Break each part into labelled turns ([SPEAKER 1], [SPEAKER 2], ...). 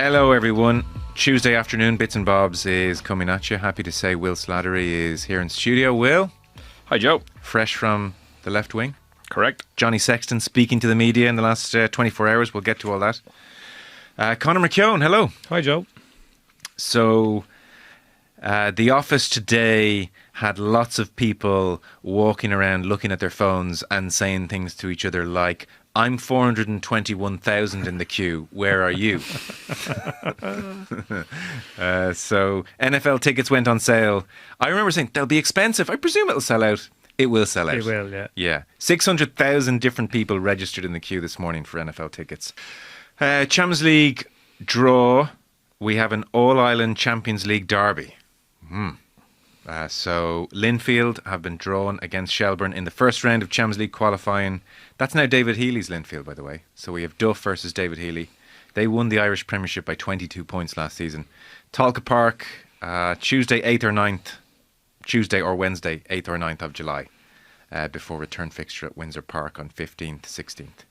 [SPEAKER 1] Hello everyone. Tuesday afternoon, Bits and Bobs is coming at you. Happy to say Will Slattery is here in studio. Will?
[SPEAKER 2] Hi Joe.
[SPEAKER 1] Fresh from the left wing.
[SPEAKER 2] Correct.
[SPEAKER 1] Johnny Sexton speaking to the media in the last 24 hours. We'll get to all that. Conor McKeown, hello.
[SPEAKER 3] Hi Joe.
[SPEAKER 1] So, the office today had lots of people walking around looking at their phones and saying things to each other like, I'm 421,000 in the queue. Where are you? So NFL tickets went on sale. I remember saying, they'll be expensive. I presume it'll sell out. It will sell out.
[SPEAKER 3] It will, yeah.
[SPEAKER 1] Yeah. 600,000 different people registered in the queue this morning for NFL tickets. Champions League draw. We have an All-Ireland Champions League derby. So Linfield have been drawn against Shelbourne in the first round of Champions League qualifying. That's now David Healy's Linfield, by the way. So we have Duff versus David Healy. They won the Irish Premiership by 22 points last season. Talca Park, Tuesday 8th or 9th. Tuesday or Wednesday 8th or 9th of July. Before return fixture at Windsor Park on 15th, 16th.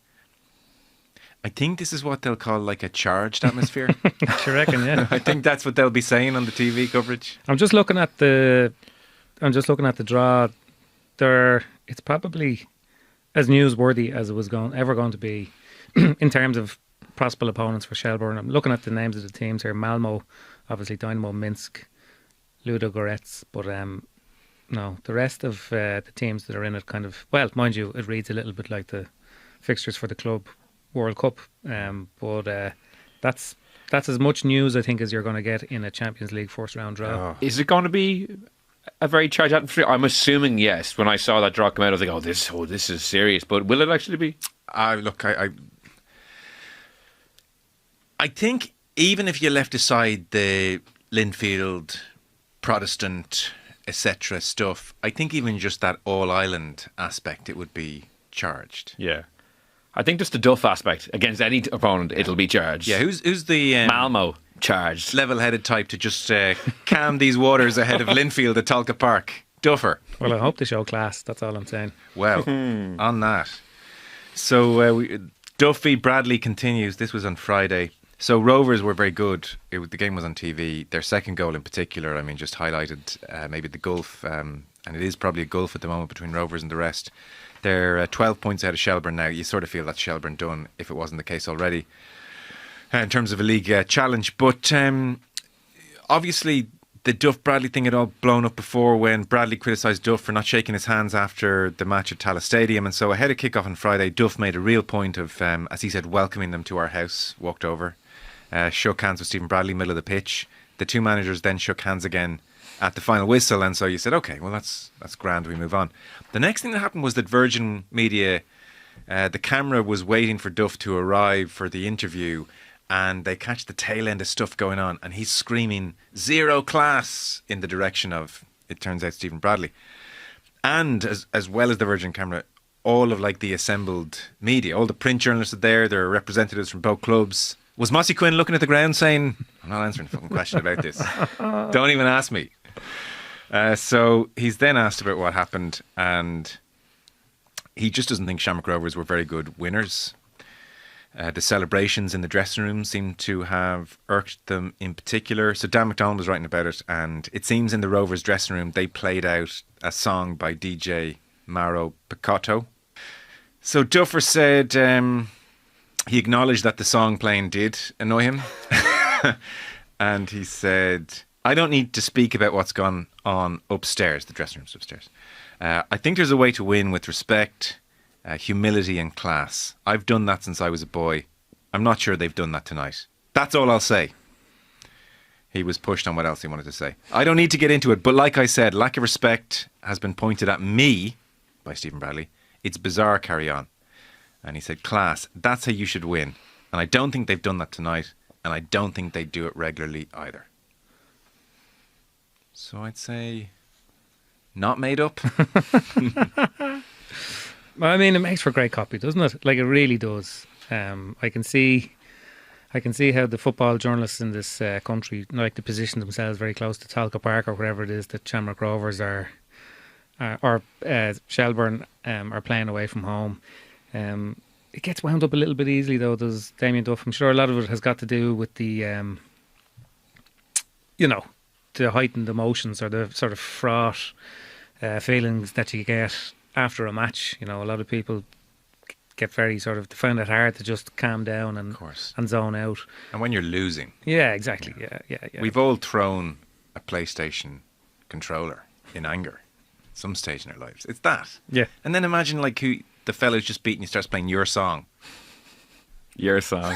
[SPEAKER 1] I think this is what they'll call like a charged atmosphere.
[SPEAKER 3] You reckon, yeah.
[SPEAKER 1] I think that's what they'll be saying on the TV coverage.
[SPEAKER 3] I'm just looking at the draw. It's probably as newsworthy as it was ever going to be in terms of possible opponents for Shelbourne. I'm looking at the names of the teams here. Malmo, obviously Dynamo Minsk, Ludo Goretz, but no, the rest of the teams that are in it kind of, well, mind you, it reads a little bit like the fixtures for the Club World Cup, but that's as much news I think as you're going to get in a Champions League first round draw.
[SPEAKER 2] Is it going to be a very charged atmosphere? I'm assuming yes. When I saw that draw come out, I was like, this is serious. But will it actually be?
[SPEAKER 1] Look, I think even if you left aside the Linfield Protestant etc. stuff, I think even just that all-Ireland aspect, it would be charged.
[SPEAKER 2] Yeah. I think just the Duff aspect against any opponent, it'll be charged.
[SPEAKER 1] Yeah, who's the
[SPEAKER 2] Malmo charged,
[SPEAKER 1] level-headed type to just calm these waters ahead of Linfield at Talca Park? Duffer.
[SPEAKER 3] Well, I hope they show class. That's all I'm saying.
[SPEAKER 1] Well, on that. So Duffy Bradley continues. This was on Friday. So Rovers were very good. The game was on TV. Their second goal in particular, I mean, just highlighted maybe the gulf, and it is probably a gulf at the moment between Rovers and the rest. They're 12 points out of Shelbourne now. You sort of feel that's Shelbourne done if it wasn't the case already in terms of a league challenge. But obviously the Duff-Bradley thing had all blown up before when Bradley criticised Duff for not shaking his hands after the match at Tallaght Stadium. And so ahead of kick-off on Friday, Duff made a real point of, as he said, welcoming them to our house, walked over, shook hands with Stephen Bradley, middle of the pitch. The two managers then shook hands again at the final whistle, and so you said, okay, well that's grand, we move on. The next thing that happened was that Virgin Media, the camera was waiting for Duff to arrive for the interview, and they catch the tail end of stuff going on, and he's screaming zero class in the direction of, it turns out, Stephen Bradley. And as well as the Virgin camera, all of like the assembled media, all the print journalists are there are representatives from both clubs. Was Mossy Quinn looking at the ground saying, I'm not answering a fucking question about this, don't even ask me. So he's then asked about what happened, and he just doesn't think Shamrock Rovers were very good winners. The celebrations in the dressing room seem to have irked them in particular. So Dan McDonald was writing about it, and it seems in the Rovers dressing room they played out a song by DJ Mauro Picotto. So Duffer said he acknowledged that the song playing did annoy him. And he said, I don't need to speak about what's gone on upstairs. The dressing room's upstairs. I think there's a way to win with respect, humility and class. I've done that since I was a boy. I'm not sure they've done that tonight. That's all I'll say. He was pushed on what else he wanted to say. I don't need to get into it, but like I said, lack of respect has been pointed at me by Stephen Bradley. It's bizarre, carry on. And he said, class, that's how you should win. And I don't think they've done that tonight, and I don't think they do it regularly either. So I'd say not made up.
[SPEAKER 3] Well, I mean, it makes for great copy, doesn't it? Like, it really does. I can see how the football journalists in this country like to position themselves very close to Talca Park or wherever it is that Shamrock Rovers or Shelbourne are playing away from home. it gets wound up a little bit easily, though, does Damien Duff. I'm sure a lot of it has got to do with the, the heightened emotions or the sort of fraught feelings that you get after a match. A lot of people get very they find it hard to just calm down and zone out.
[SPEAKER 1] And when you're losing.
[SPEAKER 3] Yeah, exactly. Yeah.
[SPEAKER 1] We've all thrown a PlayStation controller in anger at some stage in our lives. It's that.
[SPEAKER 3] Yeah.
[SPEAKER 1] And then imagine who the fellow who's just beaten you starts playing your song.
[SPEAKER 2] Your song.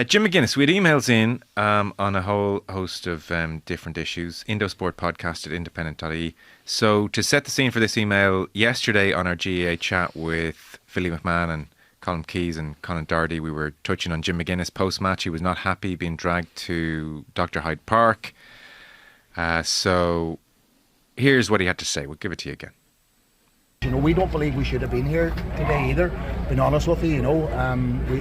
[SPEAKER 1] Jim McInness, we had emails in on a whole host of different issues. Indosportpodcast@independent.ie. So to set the scene for this email, yesterday on our GAA chat with Philly McMahon and Colin Keys and Colin Doherty, we were touching on Jim McInness post-match. He was not happy being dragged to Dr. Hyde Park. So here's what he had to say. We'll give it to you again.
[SPEAKER 4] We don't believe we should have been here today either, being honest with you.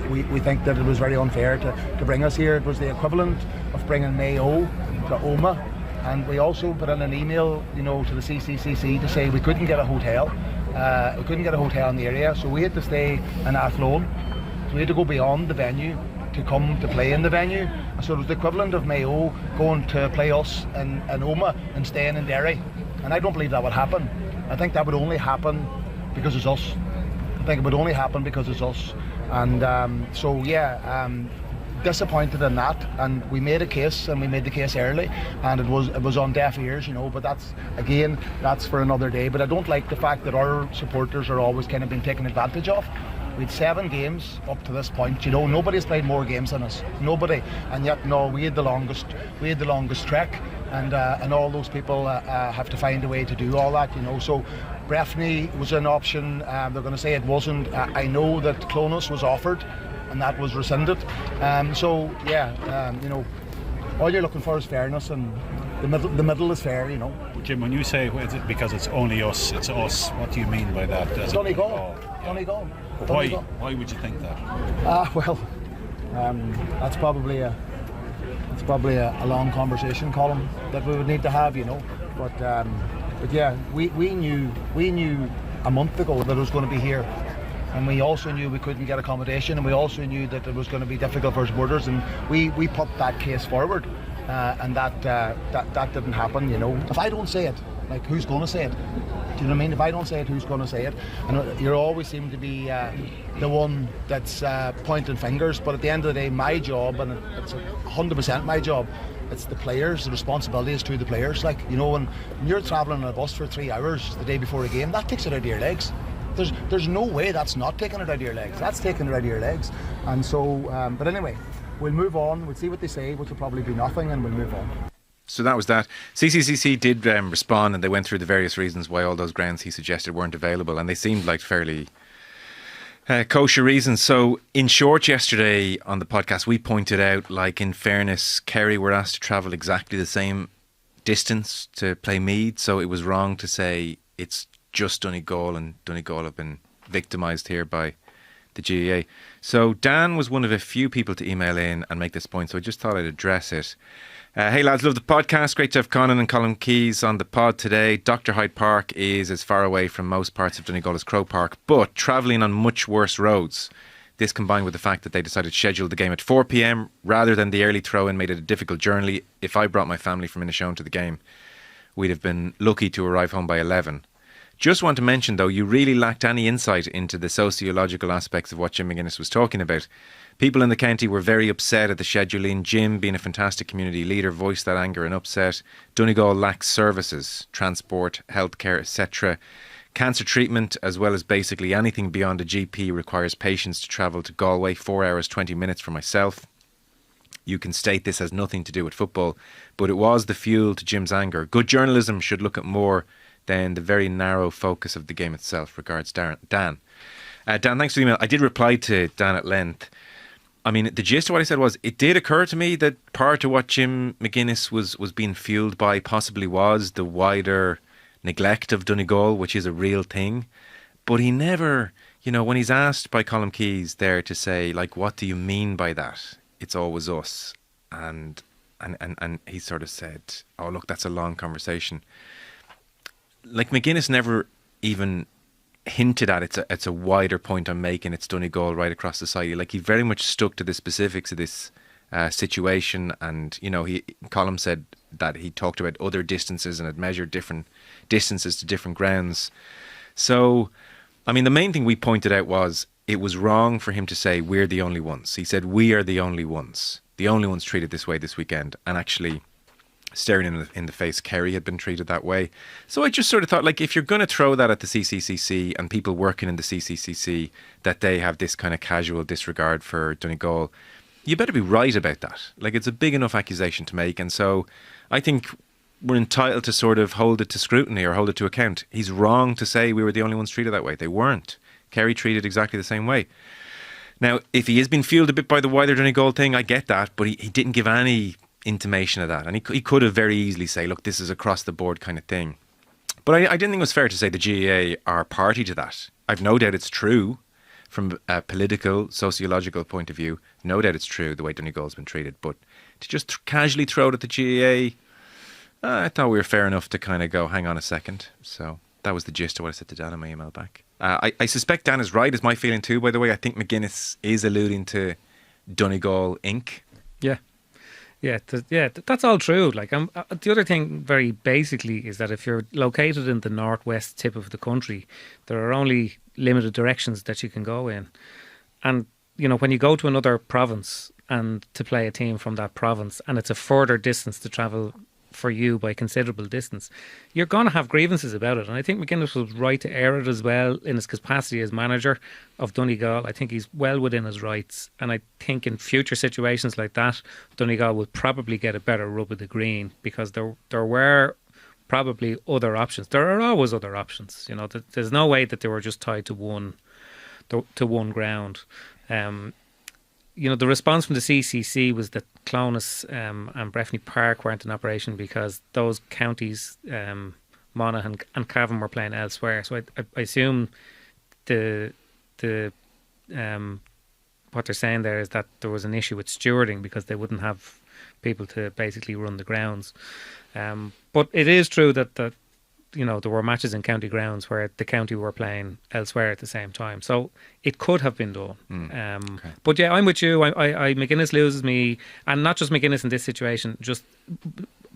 [SPEAKER 4] We think that it was very unfair to bring us here. It was the equivalent of bringing Mayo to Oma, and we also put in an email to the CCCC to say we couldn't get a hotel. We couldn't get a hotel in the area, so we had to stay in Athlone. So we had to go beyond the venue to come to play in the venue. So it was the equivalent of Mayo going to play us in Oma and staying in Derry, and I don't believe that would happen. I think that would only happen because it's us. And disappointed in that. And we made a case, and we made the case early, and it was on deaf ears, But that's for another day. But I don't like the fact that our supporters are always kind of being taken advantage of. We had 7 games up to this point. Nobody's played more games than us. Nobody. And yet, no, we had the longest trek. And all those people have to find a way to do all that, So Breffni was an option. They're going to say it wasn't. I know that Clonus was offered, and that was rescinded. All you're looking for is fairness, and the middle is fair,
[SPEAKER 5] Jim, when you say because it's only us, it's us, what do you mean by that?
[SPEAKER 4] It's only goal. Only goal.
[SPEAKER 5] Why would you think that?
[SPEAKER 4] That's probably a long conversation, Colin, that we would need to have, But yeah, we knew a month ago that it was going to be here, and we also knew we couldn't get accommodation, and we also knew that it was going to be difficult for supporters, and we put that case forward, and that didn't happen, If I don't say it, who's going to say it? Do you know what I mean? If I don't say it, who's going to say it? And you always seem to be the one that's pointing fingers, but at the end of the day, my job, and it's 100% my job, it's the players. The responsibility is to the players. When you're travelling on a bus for 3 hours the day before a game, that takes it out of your legs. There's no way that's not taking it out of your legs. That's taking it out of your legs. And so, but anyway, we'll move on. We'll see what they say, which will probably be nothing, and we'll move on.
[SPEAKER 1] So that was that. CCCC did respond, and they went through the various reasons why all those grounds he suggested weren't available, and they seemed like fairly kosher reasons. So in short, yesterday on the podcast, we pointed out, in fairness, Kerry were asked to travel exactly the same distance to play Meath, so it was wrong to say it's just Donegal, and Donegal have been victimised here by the GAA. So Dan was one of a few people to email in and make this point, so I just thought I'd address it. Hey lads, love the podcast. Great to have Conan and Colin Keys on the pod today. Dr. Hyde Park is as far away from most parts of Donegal as Croke Park, but travelling on much worse roads. This combined with the fact that they decided to schedule the game at 4 p.m. rather than the early throw-in made it a difficult journey. If I brought my family from Inishowen to the game, we'd have been lucky to arrive home by 11. Just want to mention, though, you really lacked any insight into the sociological aspects of what Jim McInness was talking about. People in the county were very upset at the scheduling. Jim, being a fantastic community leader, voiced that anger and upset. Donegal lacks services, transport, healthcare, etc. Cancer treatment, as well as basically anything beyond a GP, requires patients to travel to Galway, 4 hours, 20 minutes for myself. You can state this has nothing to do with football, but it was the fuel to Jim's anger. Good journalism should look at more than the very narrow focus of the game itself. Regards, Dan. Dan, thanks for the email. I did reply to Dan at length. I mean, the gist of what I said was, it did occur to me that part of what Jim McInness was being fueled by possibly was the wider neglect of Donegal, which is a real thing. But he never, when he's asked by Colin Keys there to say, what do you mean by that? It's always us. And he sort of said, oh, look, that's a long conversation. McInness never even hinted at it's a wider point I'm making. It's Donegal right across society. Like, he very much stuck to the specifics of this situation, and Colm said that he talked about other distances and had measured different distances to different grounds. So, I mean, the main thing we pointed out was it was wrong for him to say we're the only ones. He said we are the only ones treated this way this weekend, and actually staring in the face, Kerry had been treated that way. So I just sort of thought, like, if you're going to throw that at the CCCC and people working in the CCCC, that they have this kind of casual disregard for Donegal, you better be right about that. Like, it's a big enough accusation to make, and so I think we're entitled to sort of hold it to scrutiny or hold it to account. He's wrong to say we were the only ones treated that way. They weren't. Kerry treated exactly the same way. Now, if he has been fueled a bit by the wider Donegal thing, I get that, but he didn't give any intimation of that, and he could have very easily say, look, this is across the board kind of thing. But I didn't think it was fair to say the GAA are party to that. I've no doubt it's true from a political, sociological point of view. No doubt it's true the way Donegal's been treated, but to just casually throw it at the GAA, I thought we were fair enough to kind of go, hang on a second. So that was the gist of what I said to Dan in my email back. I suspect Dan is right, is my feeling too, by the way. I think McInness is alluding to Donegal Inc.
[SPEAKER 3] Yeah, that's all true. Like, the other thing, very basically, is that if you're located in the northwest tip of the country, there are only limited directions that you can go in. And, when you go to another province and to play a team from that province, and it's a further distance to travel for you by considerable distance, you're going to have grievances about it. And I think McInness was right to air it as well in his capacity as manager of Donegal. I think he's well within his rights, and I think in future situations like that, Donegal would probably get a better rub of the green, because there were probably other options. There are always other options. There's no way that they were just tied to one ground. The response from the CCC was that Clonus and Breffni Park weren't in operation because those counties, Monaghan and Cavan, were playing elsewhere. So I assume the what they're saying there is that there was an issue with stewarding because they wouldn't have people to basically run the grounds. But it is true that there were matches in county grounds where the county were playing elsewhere at the same time. So it could have been done. Okay. But yeah, I'm with you. I McInness loses me, and not just McInness in this situation, just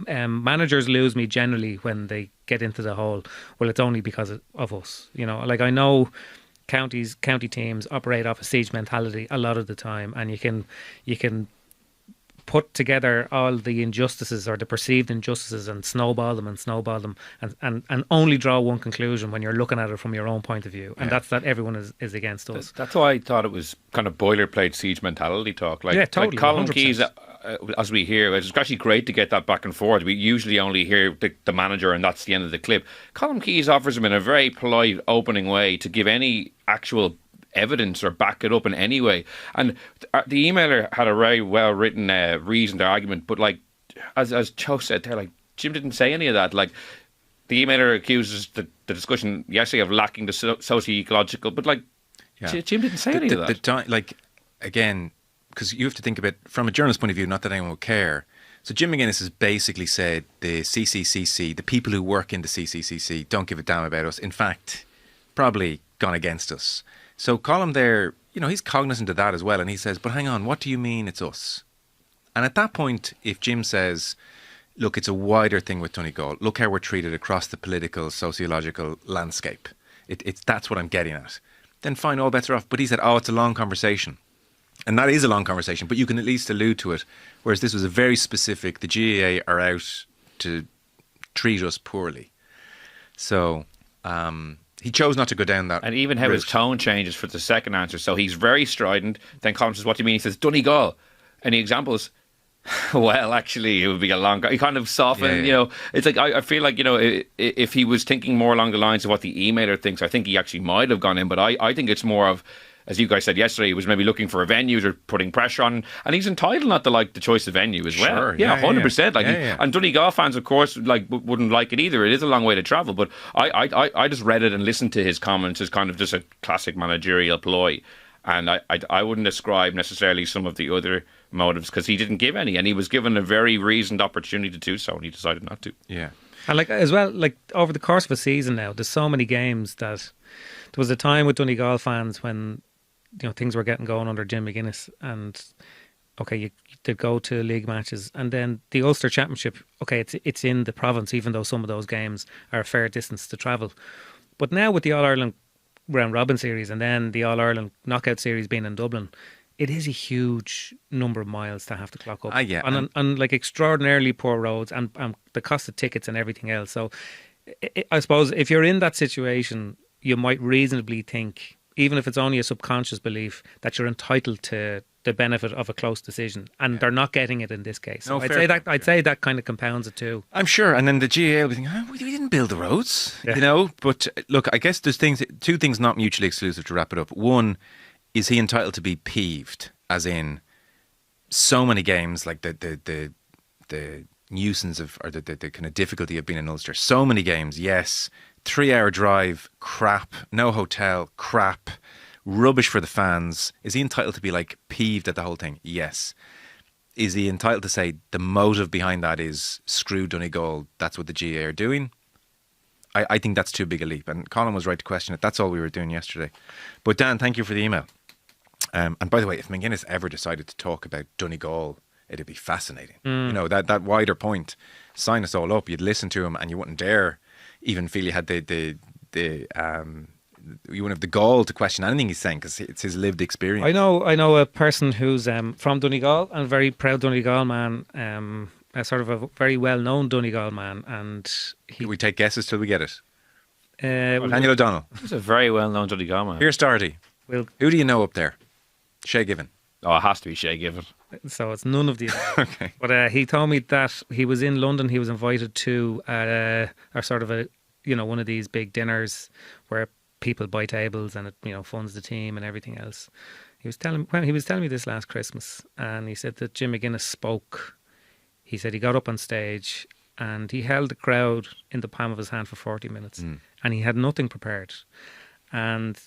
[SPEAKER 3] managers lose me generally when they get into the whole, well, it's only because of us. Like, I know county teams operate off a siege mentality a lot of the time, and you can put together all the injustices or the perceived injustices and snowball them and only draw one conclusion when you're looking at it from your own point of view, and that's that everyone is against us.
[SPEAKER 2] That's why I thought it was kind of boilerplate siege mentality talk. Like,
[SPEAKER 3] yeah, totally,
[SPEAKER 2] like Colm
[SPEAKER 3] 100%.
[SPEAKER 2] Keys, as we hear, it's actually great to get that back and forth. We usually only hear the manager, and that's the end of the clip. Colm Keys offers him in a very polite, opening way to give any actual evidence or back it up in any way. And the emailer had a very well written reasoned argument, but like as Joe said there, like, Jim didn't say any of that. Like, the emailer accuses the discussion yesterday of lacking the sociological, but like, yeah, Jim didn't say any of that.
[SPEAKER 1] Like, again, because you have to think of it from a journalist's point of view, not that anyone would care. So Jim McInness has basically said the CCCC, the people who work in the CCCC, don't give a damn about us. In fact, probably gone against us. So Colm there, he's cognizant of that as well. And he says, but hang on, what do you mean it's us? And at that point, if Jim says, look, it's a wider thing with Donegal, look how we're treated across the political, sociological landscape. That's what I'm getting at. Then fine, all bets are off. But he said, it's a long conversation. And that is a long conversation, but you can at least allude to it. Whereas this was a very specific, the GAA are out to treat us poorly. So he chose not to go down that
[SPEAKER 2] And even how
[SPEAKER 1] route.
[SPEAKER 2] his tone changes for the second answer. So he's very strident. Then Colm says, what do you mean? He says, Donegal. Any examples? Well, actually, it would be a long... He kind of softened, It's like, I feel like, if he was thinking more along the lines of what the emailer thinks, I think he actually might have gone in. But I think it's more of, as you guys said yesterday, he was maybe looking for a venue or putting pressure on, and he's entitled not to like the choice of venue as well.
[SPEAKER 1] Sure,
[SPEAKER 2] yeah, 100%.
[SPEAKER 1] Yeah.
[SPEAKER 2] And Donegal fans, of course, like wouldn't like it either. It is a long way to travel, but I just read it and listened to his comments as kind of just a classic managerial ploy, and I wouldn't ascribe necessarily some of the other motives because he didn't give any, and he was given a very reasoned opportunity to do so, and he decided not to.
[SPEAKER 1] Yeah.
[SPEAKER 3] And like as well, like over the course of a season now, there's so many games that there was a time with Donegal fans when things were getting going under Jim McInness, and they'd go to league matches, and then the Ulster Championship. Okay, it's in the province, even though some of those games are a fair distance to travel. But now with the All Ireland Round Robin series and then the All Ireland Knockout series being in Dublin, it is a huge number of miles to have to clock up.
[SPEAKER 1] Yeah,
[SPEAKER 3] and like extraordinarily poor roads and the cost of tickets and everything else. So I suppose if you're in that situation, you might reasonably think, even if it's only a subconscious belief, that you're entitled to the benefit of a close decision, and they're not getting it in this case. So I'd say that kind of compounds it too.
[SPEAKER 1] I'm sure. And then the GAA will be thinking, we didn't build the roads, But look, I guess there's two things not mutually exclusive to wrap it up. One, is he entitled to be peeved? As in, so many games, like the nuisance of, or the kind of difficulty of being in Ulster. So many games, yes. 3-hour drive, crap. No hotel, crap. Rubbish for the fans. Is he entitled to be like peeved at the whole thing? Yes. Is he entitled to say the motive behind that is screw Donegal, that's what the GA are doing? I think that's too big a leap. And Colin was right to question it. That's all we were doing yesterday. But Dan, thank you for the email. And by the way, if McInness ever decided to talk about Donegal, it'd be fascinating. That wider point. Sign us all up. You'd listen to him and you wouldn't dare even feel you had you wouldn't have the gall to question anything he's saying because it's his lived experience.
[SPEAKER 3] I know a person who's from Donegal and a very proud Donegal man, a sort of a very well-known Donegal man, and
[SPEAKER 1] we take guesses till we get it.
[SPEAKER 3] Daniel
[SPEAKER 1] O'Donnell.
[SPEAKER 2] He's a very well-known Donegal man.
[SPEAKER 1] Here's Starty. Who do you know up there? Shay Given.
[SPEAKER 2] Oh, it has to be Shay Given.
[SPEAKER 3] So it's none of these.
[SPEAKER 1] Okay.
[SPEAKER 3] But he told me that he was in London. He was invited to a sort of a one of these big dinners where people buy tables and it funds the team and everything else. He was telling me this last Christmas, and he said that Jim McInness spoke. He said he got up on stage and he held the crowd in the palm of his hand for 40 minutes and he had nothing prepared. And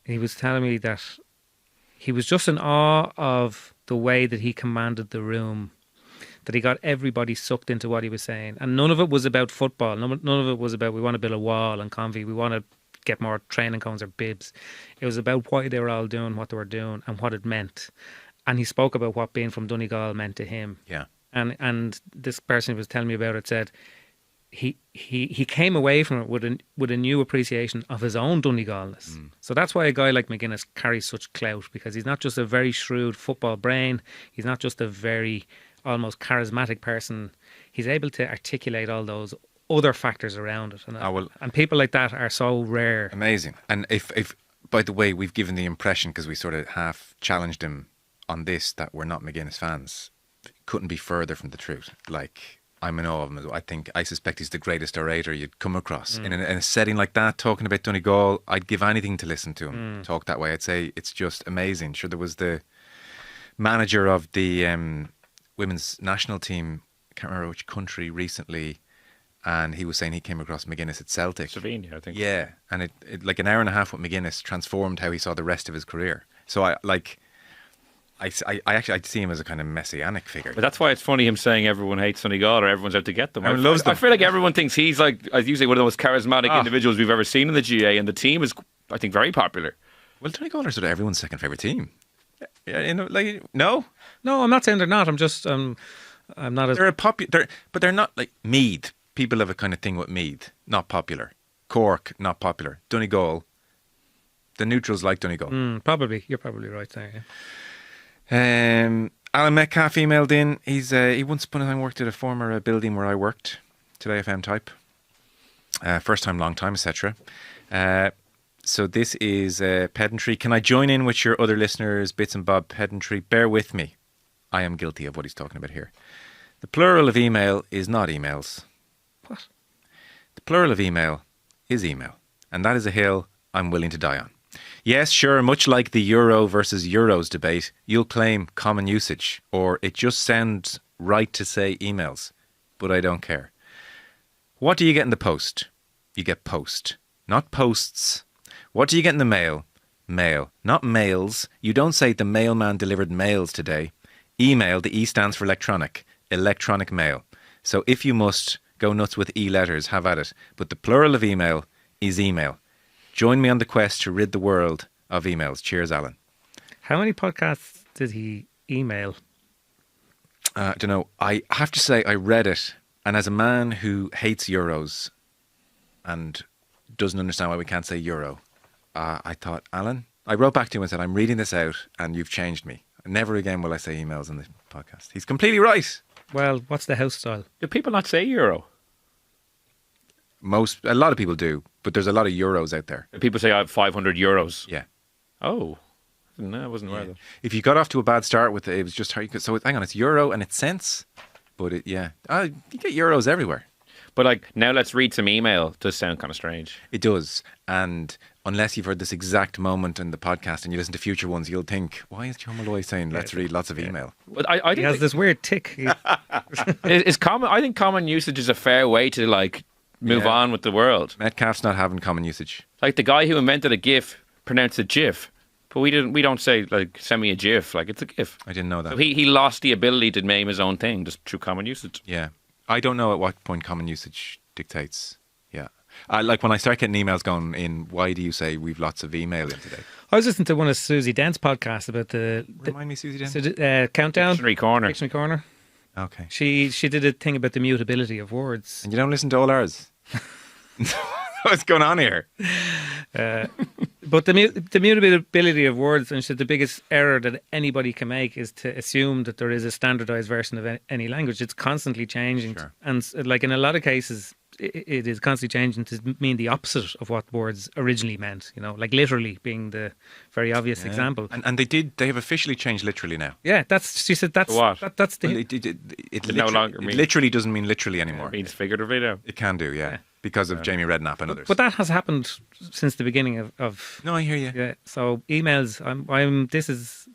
[SPEAKER 3] he was telling me that he was just in awe of the way that he commanded the room, that he got everybody sucked into what he was saying. And none of it was about football. None of it was about we want to build a wall and Convy, we want to get more training cones or bibs. It was about why they were all doing what they were doing and what it meant. And he spoke about what being from Donegal meant to him.
[SPEAKER 1] Yeah.
[SPEAKER 3] And this person who was telling me about it said he came away from it with a new appreciation of his own Donegalness. So that's why a guy like McInness carries such clout, because he's not just a very shrewd football brain. He's not just a very almost charismatic person. He's able to articulate all those other factors around it. And people like that are so rare.
[SPEAKER 1] Amazing. And if by the way, we've given the impression, because we sort of half challenged him on this, that we're not McInness fans, couldn't be further from the truth. Like, I'm in awe of him. I suspect he's the greatest orator you'd come across. In a setting like that, talking about Donegal, I'd give anything to listen to him talk that way. I'd say it's just amazing. Sure, there was the manager of the women's national team, I can't remember which country recently, and he was saying he came across McInness at Celtic.
[SPEAKER 2] Slovenia, I think.
[SPEAKER 1] Yeah, and it like an hour and a half with McInness transformed how he saw the rest of his career. So I actually see him as a kind of messianic figure.
[SPEAKER 2] But that's why it's funny him saying everyone hates Donegal or everyone's out to get them.
[SPEAKER 1] Everyone loves them.
[SPEAKER 2] I feel like everyone thinks he's, like, as you say, one of the most charismatic individuals we've ever seen in the GA, and the team is, I think, very popular.
[SPEAKER 1] Well, Donegal are sort of everyone's second favourite team. Yeah, no?
[SPEAKER 3] No, I'm not saying they're not. I'm just, I'm not as...
[SPEAKER 1] But they're not like Meath. People have a kind of thing with Meath. Not popular. Cork, not popular. Donegal, the neutrals like Donegal.
[SPEAKER 3] Probably. You're probably right there, yeah.
[SPEAKER 1] Alan Metcalf emailed in. He once upon a time worked at a former building where I worked, Today FM type. First time, long time, etc. So this is pedantry. Can I join in with your other listeners, Bits and Bob pedantry? Bear with me. I am guilty of what he's talking about here. The plural of email is not emails.
[SPEAKER 3] What?
[SPEAKER 1] The plural of email is email. And that is a hill I'm willing to die on. Yes, sure, much like the Euro versus Euros debate, you'll claim common usage, or it just sounds right to say emails, but I don't care. What do you get in the post? You get post, not posts. What do you get in the mail? Mail, not mails. You don't say the mailman delivered mails today. Email, the E stands for electronic mail. So if you must, Go nuts with e-letters, have at it. But the plural of email is email. Join me on the quest to rid the world of emails. Cheers, Alan.
[SPEAKER 3] How many podcasts did he email?
[SPEAKER 1] I don't know. I have to say I read it, and as a man who hates euros and doesn't understand why we can't say euro, I thought, Alan, I wrote back to him and said, I'm reading this out and you've changed me. Never again will I say emails in the podcast. He's completely right.
[SPEAKER 3] Well, what's the house style?
[SPEAKER 2] Do people not say euro?
[SPEAKER 1] A lot of people do, but there's a lot of euros out there.
[SPEAKER 2] People say I have 500 euros.
[SPEAKER 1] Yeah.
[SPEAKER 2] Oh, no, I wasn't aware of that.
[SPEAKER 1] If you got off to a bad start with it was just how you could. So hang on, it's euro and it's cents, but you get euros everywhere.
[SPEAKER 2] But like now, let's read some email. It does sound kind of strange.
[SPEAKER 1] It does, and unless you've heard this exact moment in the podcast and you listen to future ones, you'll think, why is John Malloy saying let's read lots of email?
[SPEAKER 2] But I
[SPEAKER 3] He has this weird tick.
[SPEAKER 2] is common. I think common usage is a fair way to like move on with the world.
[SPEAKER 1] Metcalf's not having common usage.
[SPEAKER 2] Like the guy who invented a GIF pronounced it GIF, but we don't say like send me a GIF. Like it's a GIF.
[SPEAKER 1] I didn't know that.
[SPEAKER 2] So he lost the ability to name his own thing just through common usage.
[SPEAKER 1] Yeah. I don't know at what point common usage dictates. Yeah. Like when I start getting emails going in, why do you say we've lots of email in today?
[SPEAKER 3] I was listening to one of Susie Dent's podcasts about the
[SPEAKER 1] Remind me, Susie Dent.
[SPEAKER 3] countdown.
[SPEAKER 2] Dictionary corner.
[SPEAKER 3] Dictionary corner.
[SPEAKER 1] Okay.
[SPEAKER 3] She did a thing about the mutability of words.
[SPEAKER 1] And you don't listen to all ours? What's going on here?
[SPEAKER 3] But the mutability of words, and she said the biggest error that anybody can make is to assume that there is a standardized version of any language. It's constantly changing.
[SPEAKER 1] Sure.
[SPEAKER 3] And like in a lot of cases, it is constantly changing to mean the opposite of what words originally meant, like literally being the very obvious example.
[SPEAKER 1] And they have officially changed literally now.
[SPEAKER 3] Yeah, she said that's
[SPEAKER 2] What?
[SPEAKER 3] That's the...
[SPEAKER 1] Well, it
[SPEAKER 2] no longer mean-
[SPEAKER 1] literally doesn't mean literally anymore.
[SPEAKER 2] It means figuratively now.
[SPEAKER 1] It can do, yeah. Because of Jamie Redknapp and others.
[SPEAKER 3] But that has happened since the beginning of
[SPEAKER 1] No, I hear you.
[SPEAKER 3] yeah. So emails, this is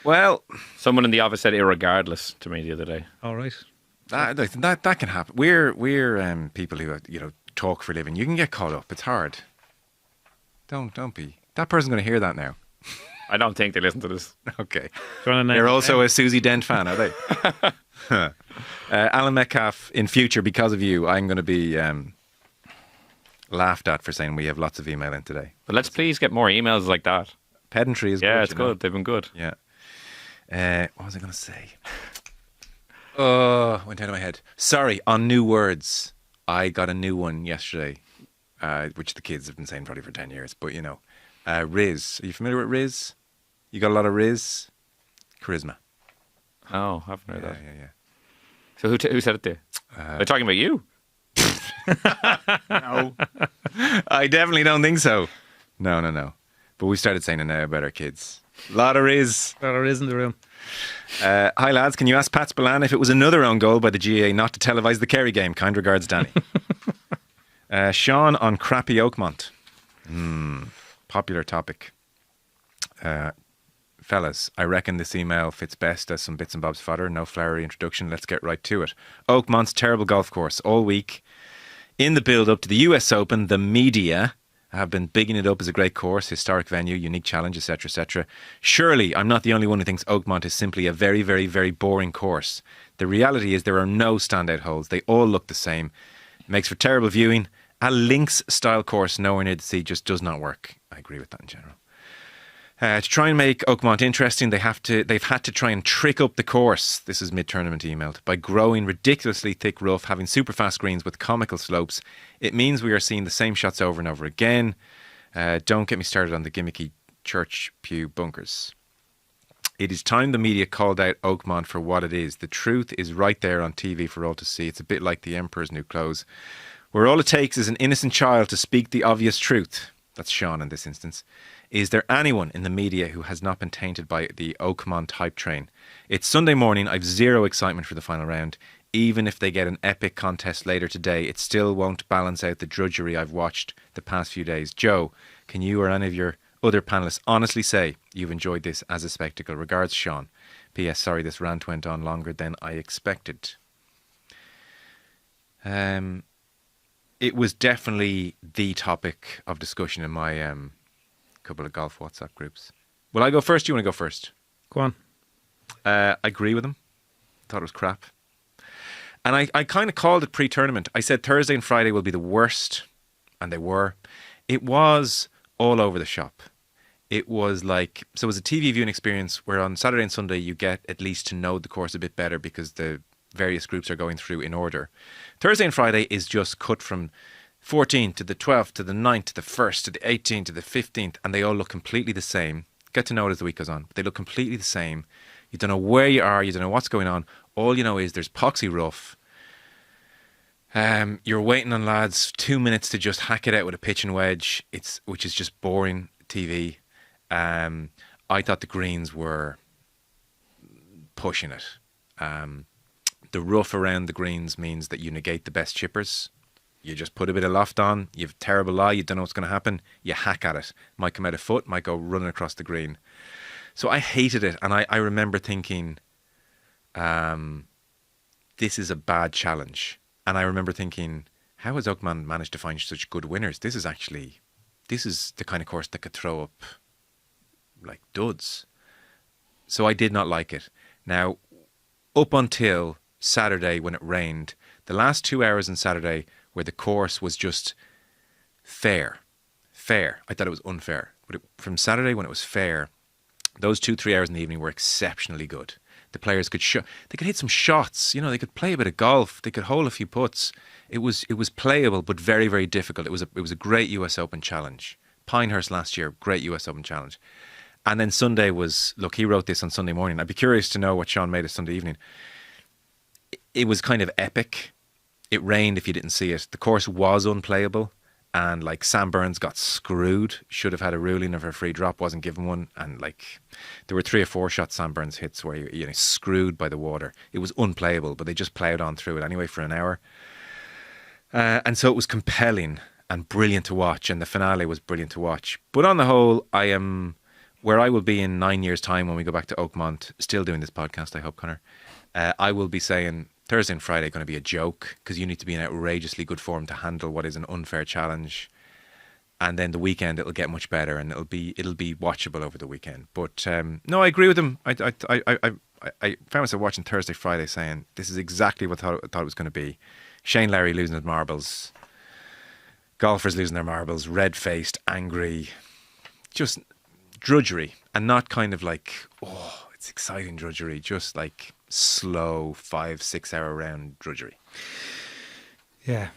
[SPEAKER 1] Well,
[SPEAKER 2] Someone in the office said irregardless to me the other day.
[SPEAKER 3] all right.
[SPEAKER 1] that can happen. We're people who talk for a living. You can get caught up. It's hard. Don't be. That person's going to hear that now.
[SPEAKER 2] I don't think they listen to this.
[SPEAKER 1] Okay.
[SPEAKER 3] Do you wanna name
[SPEAKER 1] They're
[SPEAKER 3] it?
[SPEAKER 1] also a Susie Dent fan, are they? Alan Metcalf, in future, because of you, I'm going to be laughed at for saying we have lots of email in today.
[SPEAKER 2] But let's please get more emails like that.
[SPEAKER 1] Pedantry is good.
[SPEAKER 2] Yeah, it's
[SPEAKER 1] you know?
[SPEAKER 2] good. They've been good.
[SPEAKER 1] Yeah. What was I going to say? Oh, went out of my head. Sorry, on new words. I got a new one yesterday, which the kids have been saying probably for 10 years. But, Riz. Are you familiar with Riz? You got a lot of Riz? Charisma.
[SPEAKER 2] Oh, I haven't heard that.
[SPEAKER 1] Yeah.
[SPEAKER 2] So who said it there? They're talking about you.
[SPEAKER 1] No. I definitely don't think so. No. But we started saying it now about our kids. A lot of Riz.
[SPEAKER 3] There is in the room.
[SPEAKER 1] Hi lads, can you ask Pat Spillane if it was another own goal by the GA not to televise the Kerry game? Kind regards, Danny. Sean on crappy Oakmont. Popular topic. Fellas, I reckon this email fits best as some bits and bobs fodder. No flowery introduction. Let's get right to it. Oakmont's terrible golf course all week. In the build-up to the US Open, the media have been bigging it up as a great course, historic venue, unique challenge, etc., etc. Surely I'm not the only one who thinks Oakmont is simply a very, very, very boring course. The reality is there are no standout holes. They all look the same. It makes for terrible viewing. A links-style course nowhere near the sea just does not work. I agree with that in general. To try and make Oakmont interesting, they've had to try and trick up the course. This is mid-tournament emailed. By growing ridiculously thick rough, having super fast greens with comical slopes, it means we are seeing the same shots over and over again. Don't get me started on the gimmicky church pew bunkers. It is time the media called out Oakmont for what it is. The truth is right there on TV for all to see. It's a bit like the Emperor's New Clothes, where all it takes is an innocent child to speak the obvious truth. That's Sean in this instance. Is there anyone in the media who has not been tainted by the Oakmont hype train? It's Sunday morning. I've zero excitement for the final round. Even if they get an epic contest later today, it still won't balance out the drudgery I've watched the past few days. Joe, can you or any of your other panellists honestly say you've enjoyed this as a spectacle? Regards, Sean. P.S. Sorry this rant went on longer than I expected. It was definitely the topic of discussion in my couple of golf WhatsApp groups. Will I go first? Do you want to go first?
[SPEAKER 3] Go on.
[SPEAKER 1] I agree with him. Thought it was crap. And I kind of called it pre-tournament. I said Thursday and Friday will be the worst, and they were. It was all over the shop. It was like, so it was a TV viewing experience where on Saturday and Sunday you get at least to know the course a bit better because the various groups are going through in order. Thursday and Friday is just cut from 14th to the 12th to the 9th to the 1st to the 18th to the 15th, and they all look completely the same. Get to know it as the week goes on. But they look completely the same. You don't know where you are. You don't know what's going on. All you know is there's poxy rough. You're waiting on lads 2 minutes to just hack it out with a pitch and wedge, which is just boring TV. I thought the greens were pushing it. The rough around the greens means that you negate the best chippers. You just put a bit of loft on. You have a terrible lie. You don't know what's going to happen. You hack at it. Might come out a foot. Might go running across the green. So I hated it. And I remember thinking, this is a bad challenge. And I remember thinking, how has Oakman managed to find such good winners? This is the kind of course that could throw up like duds. So I did not like it. Now, up until Saturday when it rained, the last 2 hours on Saturday where the course was just fair. I thought it was unfair. But from Saturday when it was fair, those 2-3 hours in the evening were exceptionally good. The players could they could hit some shots. They could play a bit of golf. They could hole a few putts. It was playable, but very, very difficult. It was a great US Open challenge. Pinehurst last year, great US Open challenge. And then Sunday was, look, he wrote this on Sunday morning. I'd be curious to know what Sean made of Sunday evening. It was kind of epic. It rained if you didn't see it. The course was unplayable. And like Sam Burns got screwed. Should have had a ruling of a free drop, wasn't given one. And like there were 3 or 4 shots Sam Burns hits where you're screwed by the water. It was unplayable, but they just ploughed on through it anyway for an hour. And so it was compelling and brilliant to watch. And the finale was brilliant to watch. But on the whole, I am where I will be in 9 years' time when we go back to Oakmont, still doing this podcast, I hope, Conor. I will be saying Thursday and Friday are going to be a joke because you need to be in outrageously good form to handle what is an unfair challenge. And then the weekend it'll get much better and it'll be watchable over the weekend. But no, I agree with him. I found myself watching Thursday, Friday saying this is exactly what I thought it was going to be. Shane Lowry losing his marbles, golfers losing their marbles, red-faced, angry, just drudgery, and not kind of like, oh, it's exciting drudgery, just like slow 5-6 hour round drudgery.
[SPEAKER 3] Yeah.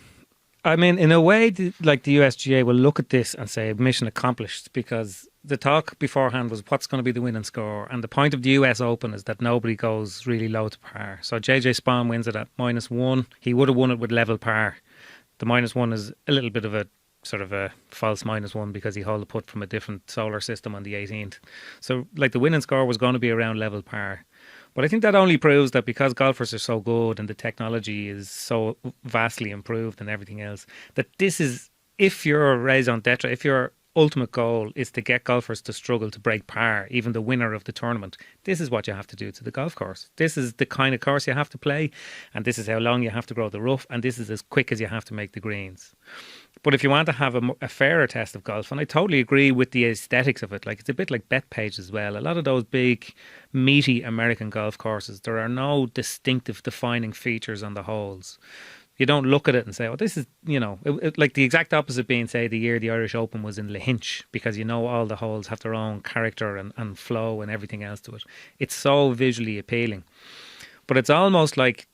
[SPEAKER 3] I mean, in a way, the USGA will look at this and say mission accomplished, because the talk beforehand was what's going to be the winning score, and the point of the US Open is that nobody goes really low to par. So JJ Spawn wins it at -1. He would have won it with level par. The -1 is a little bit of a sort of a false -1 because he hauled a putt from a different solar system on the 18th. So like the winning score was going to be around level par. But I think that only proves that because golfers are so good and the technology is so vastly improved and everything else, that this is, if your raison d'etre, if your ultimate goal is to get golfers to struggle to break par, even the winner of the tournament, this is what you have to do to the golf course. This is the kind of course you have to play, and this is how long you have to grow the rough, and this is as quick as you have to make the greens. But if you want to have a fairer test of golf, and I totally agree with the aesthetics of it, like it's a bit like Bethpage as well. A lot of those big, meaty American golf courses, there are no distinctive defining features on the holes. You don't look at it and say, oh, this is, like the exact opposite being, say, the year the Irish Open was in Lahinch, because all the holes have their own character and flow and everything else to it. It's so visually appealing. But it's almost like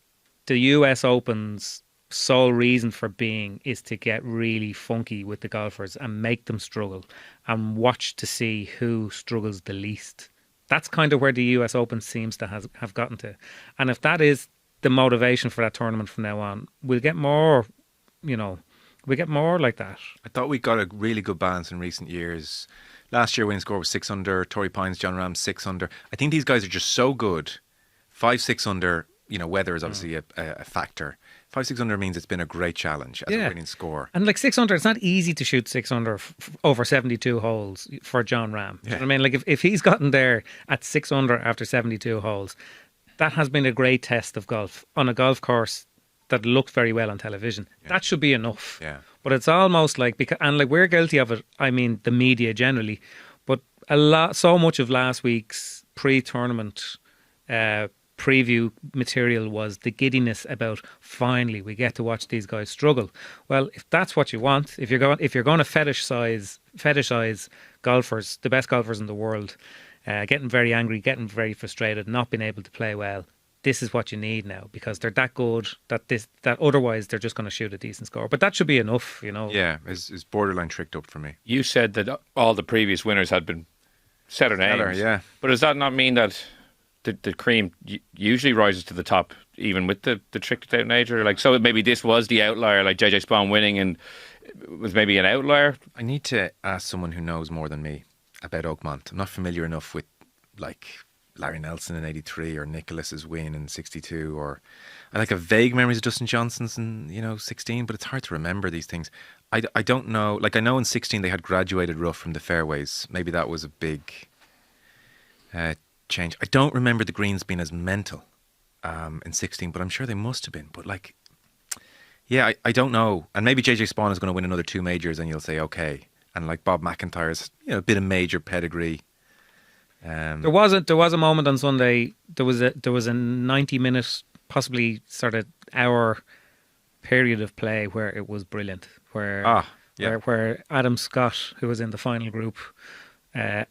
[SPEAKER 3] the US Open's sole reason for being is to get really funky with the golfers and make them struggle and watch to see who struggles the least. That's kind of where the US Open seems to have gotten to. And if that is the motivation for that tournament from now on, we'll get more, like that. I
[SPEAKER 1] thought we got a really good balance in recent years. Last year winning score was 6 under, Torrey Pines, John Ram 6 under. I think these guys are just so good. 5-6 under, weather is obviously a factor. 5-6 under means it's been a great challenge as a winning score. And
[SPEAKER 3] like 6 under, it's not easy to shoot 6 under over 72 holes for John Ram. Yeah. You know what I mean? Like if he's gotten there at 6 under after 72 holes, that has been a great test of golf on a golf course that looked very well on television. Yeah. That should be enough.
[SPEAKER 1] Yeah.
[SPEAKER 3] But it's almost like, we're guilty of it. I mean, the media generally, but so much of last week's pre-tournament preview material was the giddiness about finally we get to watch these guys struggle. Well, if that's what you want, if you're going to fetishize golfers, the best golfers in the world, getting very angry, getting very frustrated, not being able to play well, this is what you need now, because they're that good that otherwise they're just going to shoot a decent score. But that should be enough, you know.
[SPEAKER 1] Yeah, is borderline tricked up for me.
[SPEAKER 2] You said that all the previous winners had been setter names.
[SPEAKER 1] Yeah.
[SPEAKER 2] But does that not mean that the cream usually rises to the top, even with the tricked out nature? Like, so maybe this was the outlier, like JJ Spawn winning, and was maybe an outlier.
[SPEAKER 1] I need to ask someone who knows more than me about Oakmont. I'm not familiar enough with, like, Larry Nelson in 83 or Nicholas's win in 62, or I like a vague memories of Dustin Johnson's in 16, but it's hard to remember these things. I don't know. Like, I know in 16 they had graduated rough from the fairways. Maybe that was a big change. I don't remember the greens being as mental in 16, but I'm sure they must have been. But like, yeah, I don't know. And maybe JJ Spawn is going to win another 2 majors, and you'll say okay. And like Bob McIntyre's, a bit of major pedigree.
[SPEAKER 3] There was a moment on Sunday. There was a 90-minute, possibly sort of hour period of play where it was brilliant. Where Adam Scott, who was in the final group,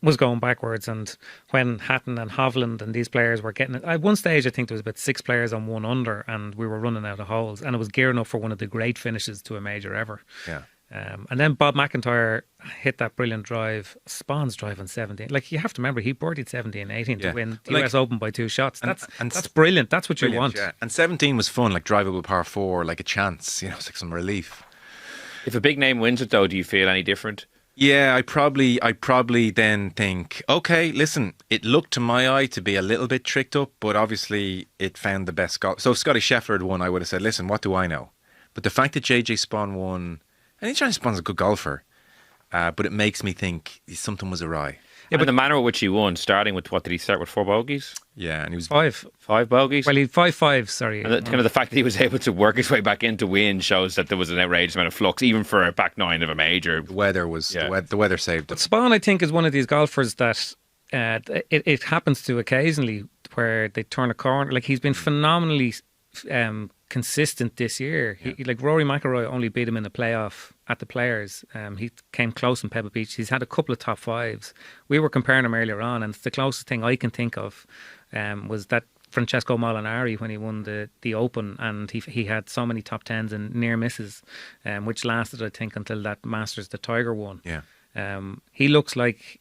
[SPEAKER 3] was going backwards, and when Hatton and Hovland and these players were getting it. At one stage, I think there was about 6 players on 1 under, and we were running out of holes, and it was gearing up for one of the great finishes to a major ever.
[SPEAKER 1] Yeah.
[SPEAKER 3] And then Bob McIntyre hit that brilliant drive, Spawn's drive on 17. Like, you have to remember, he birdied 17, 18 to win the US Open by 2 shots. That's brilliant. That's what you want.
[SPEAKER 1] Yeah. And 17 was fun, like drivable par 4, like a chance. It's like some relief.
[SPEAKER 2] If a big name wins it, though, do you feel any different?
[SPEAKER 1] Yeah, I probably then think, okay, listen, it looked to my eye to be a little bit tricked up, but obviously it found the best golf. So if Scotty Scheffler had won, I would have said, listen, what do I know? But the fact that JJ Spawn won, and JJ Spawn's a good golfer, but it makes me think something was awry.
[SPEAKER 2] Yeah, but the manner in which he won, starting with, what, did he start with 4 bogeys?
[SPEAKER 1] Yeah, and he was
[SPEAKER 3] 5
[SPEAKER 2] bogeys.
[SPEAKER 3] Well, he 5-5. Sorry,
[SPEAKER 2] and kind of the fact that he was able to work his way back into win shows that there was an outrageous amount of flux, even for a back 9 of a major.
[SPEAKER 1] The weather was the weather saved him.
[SPEAKER 3] But Spawn, I think, is one of these golfers that it happens to occasionally where they turn a corner. Like, he's been phenomenally consistent this year.
[SPEAKER 1] Yeah.
[SPEAKER 3] Like Rory McIlroy only beat him in the playoff at the Players. He came close in Pebble Beach. He's had a couple of top 5s. We were comparing him earlier on, and the closest thing I can think of was that Francesco Molinari when he won the Open, and he had so many top 10s and near misses, which lasted, I think, until that Masters that Tiger won.
[SPEAKER 1] Yeah.
[SPEAKER 3] He looks like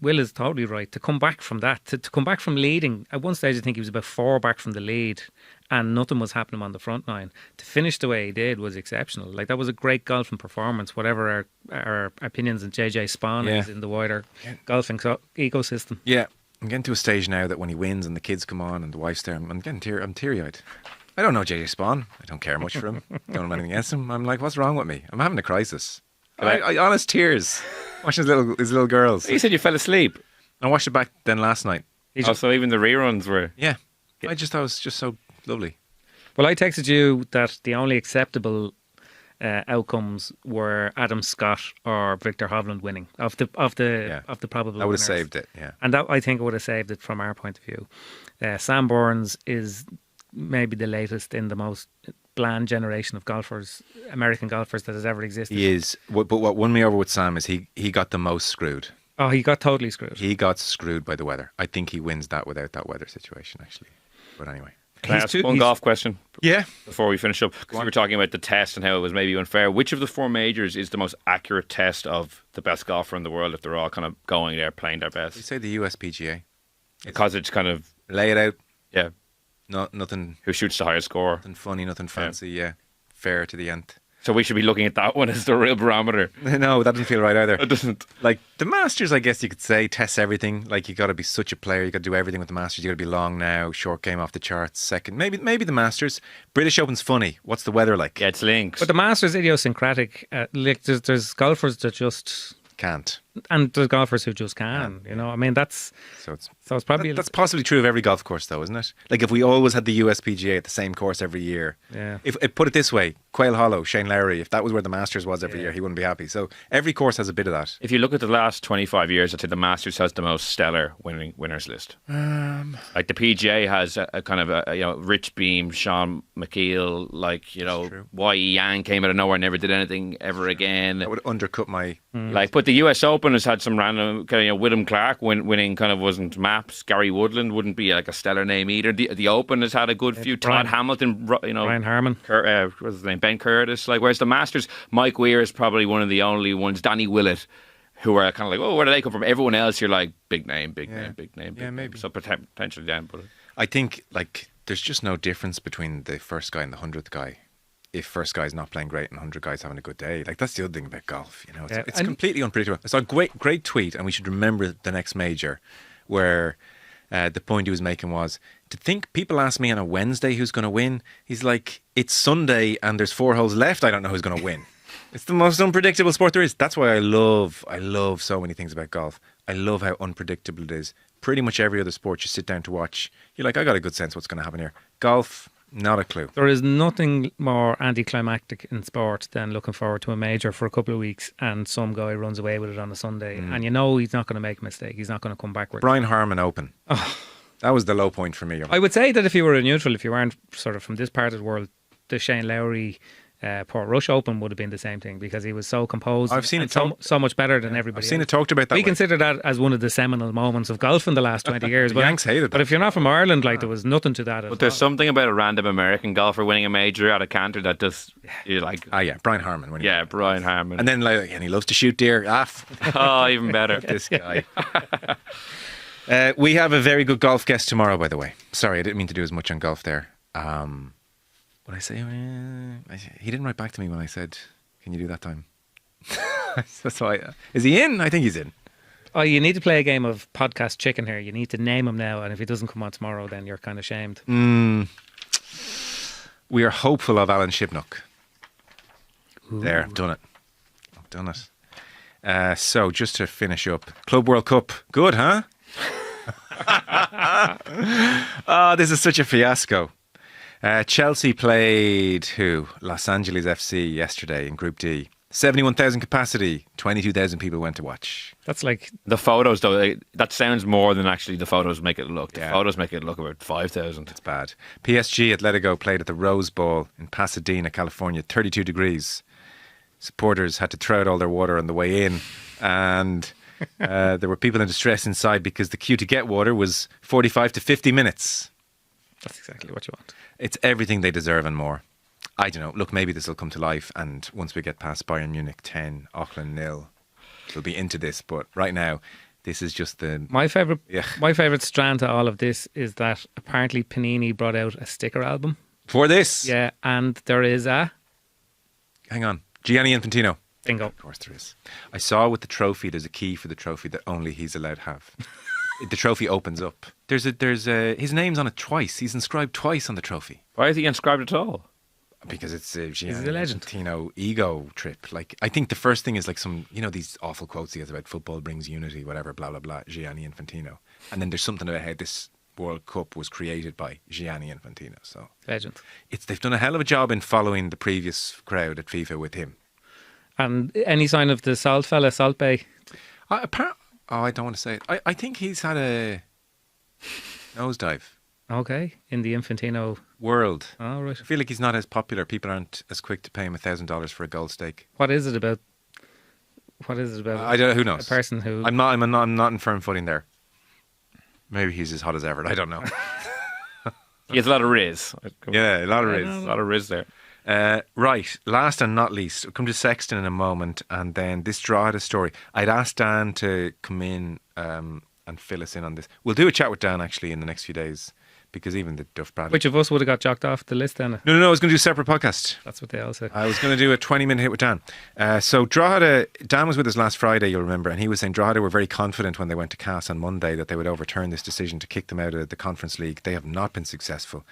[SPEAKER 3] Will is totally right. To come back from that, to come back from leading, at one stage I think he was about 4 back from the lead and nothing was happening on the front 9. To finish the way he did was exceptional. Like, that was a great golfing performance, whatever our opinions on JJ Spawn is in the wider golfing ecosystem.
[SPEAKER 1] Yeah, I'm getting to a stage now that when he wins and the kids come on and the wife's there, I'm teary-eyed. I don't know JJ Spawn. I don't care much for him. Don't have anything against him. I'm like, what's wrong with me? I'm having a crisis. I honest tears watching his little girls.
[SPEAKER 2] You said you fell asleep.
[SPEAKER 1] I watched it back then last night.
[SPEAKER 2] So even the reruns were...
[SPEAKER 1] Yeah. I just thought it was just so lovely.
[SPEAKER 3] Well, I texted you that the only acceptable outcomes were Adam Scott or Victor Hovland winning of the probable.
[SPEAKER 1] I would have
[SPEAKER 3] winners.
[SPEAKER 1] saved it. Yeah.
[SPEAKER 3] And that, I think, would have saved it from our point of view. Sam Burns is maybe the latest in the most bland generation of golfers, American golfers, that has ever existed.
[SPEAKER 1] He is. But what won me over with Sam is he got the most screwed.
[SPEAKER 3] Oh, he got totally screwed.
[SPEAKER 1] He got screwed by the weather. I think he wins that without that weather situation, actually. But anyway.
[SPEAKER 2] Can I ask one golf question?
[SPEAKER 1] Yeah.
[SPEAKER 2] Before we finish up, because we were talking about the test and how it was maybe unfair. Which of the 4 majors is the most accurate test of the best golfer in the world if they're all kind of going there, playing their best?
[SPEAKER 1] You say the USPGA.
[SPEAKER 2] Because it's kind of...
[SPEAKER 1] Lay it out.
[SPEAKER 2] Yeah.
[SPEAKER 1] Nothing...
[SPEAKER 2] Who shoots the highest score.
[SPEAKER 1] Nothing funny, nothing fancy, yeah. Fair to the nth.
[SPEAKER 2] So we should be looking at that one as the real barometer.
[SPEAKER 1] No, that doesn't feel right either.
[SPEAKER 2] It doesn't.
[SPEAKER 1] Like, the Masters, I guess you could say, tests everything. Like, you got to be such a player. You got to do everything with the Masters. You got to be long now, short game off the charts, second. Maybe the Masters. British Open's funny. What's the weather like?
[SPEAKER 2] Yeah, it's linked.
[SPEAKER 3] But the Masters idiosyncratic. Like, there's golfers that just...
[SPEAKER 1] Can't.
[SPEAKER 3] and there's golfers who just can. You know, I mean, that's
[SPEAKER 1] So it's
[SPEAKER 3] probably
[SPEAKER 1] that's possibly true of every golf course, though, isn't it? Like if we always had the USPGA at the same course every year.
[SPEAKER 3] Yeah.
[SPEAKER 1] If put it this way, Quail Hollow, Shane Lowry, if that was where the Masters was every year, he wouldn't be happy. So every course has a bit of that.
[SPEAKER 2] If you look at the last 25 years, I'd say the Masters has the most stellar winners list. Like the PGA has a kind of a Rich Beam, Sean McKeel, like Y.E. Yang came out of nowhere, never did anything ever again.
[SPEAKER 1] That would undercut my.
[SPEAKER 2] But the US Open has had some random kind of Wyndham Clark winning kind of wasn't maps. Gary Woodland wouldn't be like a stellar name either. The Open has had a good few.
[SPEAKER 3] Brian,
[SPEAKER 2] Todd Hamilton,
[SPEAKER 3] Brian Harmon,
[SPEAKER 2] what's his name? Ben Curtis. Like, whereas the Masters, Mike Weir is probably one of the only ones. Danny Willett, who are kind of like, oh, where do they come from? Everyone else, you're like, big name.
[SPEAKER 1] Yeah, maybe.
[SPEAKER 2] So potentially down, but
[SPEAKER 1] I think like there's just no difference between the first guy and the 100th guy. If first guy's not playing great and 100 guys having a good day, like that's the other thing about golf. It's completely unpredictable. I saw a great tweet, and we should remember the next major, where the point he was making was to think people ask me on a Wednesday who's going to win. He's like, it's Sunday and there's 4 holes left. I don't know who's going to win. It's the most unpredictable sport there is. That's why I love so many things about golf. I love how unpredictable it is. Pretty much every other sport you sit down to watch, you're like, I got a good sense what's going to happen here. Golf, not a clue.
[SPEAKER 3] There is nothing more anticlimactic in sport than looking forward to a major for a couple of weeks and some guy runs away with it on a Sunday and he's not going to make a mistake. He's not going to come backwards.
[SPEAKER 1] Brian Harmon Open. Oh. That was the low point for me.
[SPEAKER 3] I would say that if you were a neutral, if you weren't sort of from this part of the world, the Shane Lowry Port Rush Open would have been the same thing because he was so composed.
[SPEAKER 1] I've seen it
[SPEAKER 3] so much better than everybody.
[SPEAKER 1] I've seen
[SPEAKER 3] else.
[SPEAKER 1] it talked about that.
[SPEAKER 3] We consider that as one of the seminal moments of golf in the last 20 years.
[SPEAKER 1] The Yanks hated that.
[SPEAKER 3] But if you're not from Ireland, like there was nothing to that.
[SPEAKER 2] But there's something about a random American golfer winning a major out of canter that just you're like,
[SPEAKER 1] Brian Harmon.
[SPEAKER 2] Brian Harmon.
[SPEAKER 1] And then and he loves to shoot deer.
[SPEAKER 2] Oh, even better.
[SPEAKER 1] This guy. We have a very good golf guest tomorrow, by the way. Sorry, I didn't mean to do as much on golf there. What I say? He didn't write back to me when I said, "Can you do that time?" Is he in? I think he's in.
[SPEAKER 3] Oh, you need to play a game of podcast chicken here. You need to name him now, and if he doesn't come on tomorrow, then you're kind of shamed.
[SPEAKER 1] We are hopeful of Alan Shipnock.
[SPEAKER 3] Ooh.
[SPEAKER 1] There, I've done it. So just to finish up, Club World Cup, good, huh? Oh, this is such a fiasco. Chelsea played Los Angeles FC yesterday in Group D. 71,000 capacity, 22,000 people went to watch.
[SPEAKER 3] That's like
[SPEAKER 2] the photos, though. That sounds more than actually the photos make it look. The photos make it look about 5,000.
[SPEAKER 1] It's bad. PSG Atletico played at the Rose Bowl in Pasadena, California, 32 degrees. Supporters had to throw out all their water on the way in, and there were people in distress inside because the queue to get water was 45 to 50 minutes.
[SPEAKER 3] That's exactly what you want.
[SPEAKER 1] It's everything they deserve and more. I don't know. Look, maybe this will come to life, and once we get past Bayern Munich 10, Auckland 0, we'll be into this. But right now, this is just
[SPEAKER 3] my favourite strand to all of this is that apparently Panini brought out a sticker album
[SPEAKER 1] for this.
[SPEAKER 3] Yeah, and there is a.
[SPEAKER 1] Hang on, Gianni Infantino.
[SPEAKER 3] Bingo.
[SPEAKER 1] Of course there is. I saw with the trophy, there's a key for the trophy that only he's allowed to have. The trophy opens up. There's his name's on it twice. He's inscribed twice on the trophy.
[SPEAKER 2] Why is he inscribed at all?
[SPEAKER 1] Because it's
[SPEAKER 3] he's a legend.
[SPEAKER 1] Infantino ego trip. Like, I think the first thing is like some, these awful quotes he has about football brings unity, whatever, blah, blah, blah, Gianni Infantino. And then there's something about how this World Cup was created by Gianni Infantino. So
[SPEAKER 3] legend.
[SPEAKER 1] They've done a hell of a job in following the previous crowd at FIFA with him.
[SPEAKER 3] And any sign of the Salt fella, Salt Bay?
[SPEAKER 1] I don't want to say it. I think he's had a nosedive.
[SPEAKER 3] Okay, in the Infantino
[SPEAKER 1] world.
[SPEAKER 3] Oh, right.
[SPEAKER 1] I feel like he's not as popular. People aren't as quick to pay him $1,000 for a gold steak.
[SPEAKER 3] What is it about?
[SPEAKER 1] I don't know. Who knows?
[SPEAKER 3] A person who
[SPEAKER 1] I'm not in firm footing there. Maybe he's as hot as ever. I don't know.
[SPEAKER 2] He has a lot of riz.
[SPEAKER 1] Yeah, a lot of riz.
[SPEAKER 2] A lot of riz there.
[SPEAKER 1] Right, last and not least, we'll come to Sexton in a moment, and then this Drogheda story. I'd asked Dan to come in and fill us in on this. We'll do a chat with Dan actually in the next few days, because even the Duff Bradley.
[SPEAKER 3] Which of us would have got jocked off the list then?
[SPEAKER 1] No, I was going to do a separate podcast.
[SPEAKER 3] That's what they all say.
[SPEAKER 1] I was going to do a 20-minute hit with Dan. So Drogheda, Dan was with us last Friday, you'll remember, and he was saying Drogheda were very confident when they went to CAS on Monday that they would overturn this decision to kick them out of the Conference League. They have not been successful.